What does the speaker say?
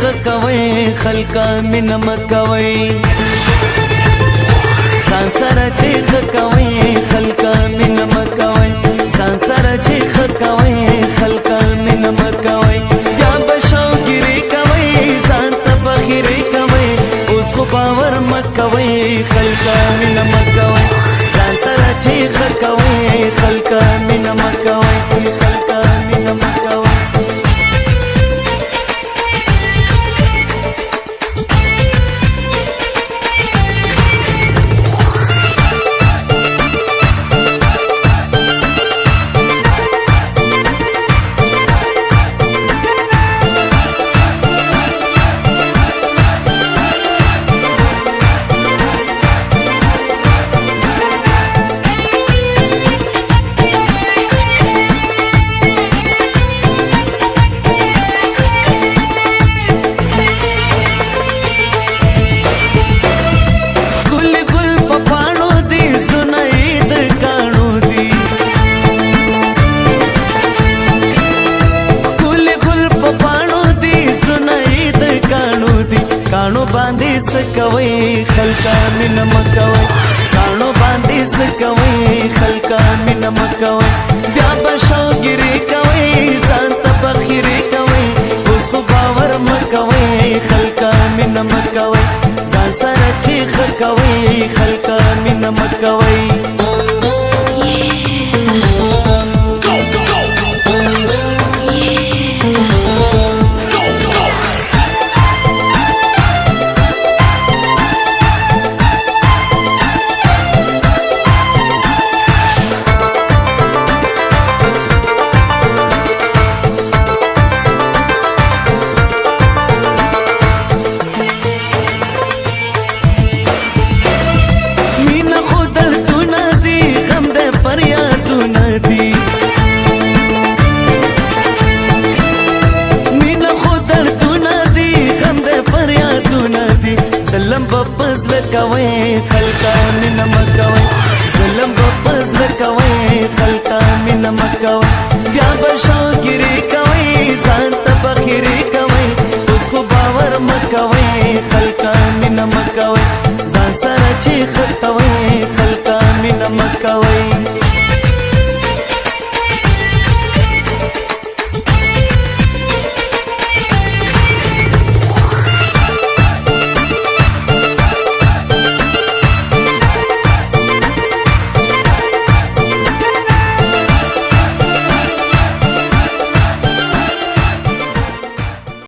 خلقوي خلقہ مینہ مکوي ځان سره چې خلقوي خلقہ مینہ مکوي ځان سره چې خلقوي خلقہ مینہ مکوي یا بشوګری کوي ځان ته بغیرې کوي اوس خو باور مکوي خلقہ مینہ مکوي ځان سره چې خلقوي خلقہ مینہ مکوي خلقہ مینہ مکوي کانو باندې سکوي خلقہ مینہ مکوي کانو باندې سکوي خلقہ مینہ مکوي بیا بشوګری کوي ځان ته بخیرې کوي اوس خو باور مکوي خلقہ مینہ مکوي ځان سره چې خلقوي خلقہ مینہ مکوي ظلم بپز لکوي خلقہ مینہ مکوي ظلم بپز لکوي خلقہ مینہ مکوي بیا بشوګری کوي ځان ته بخیرې کوي اوس خو باور مکوي خلقہ مینہ مکوي ځان سره چې خلقوي خلقہ مینہ مکوي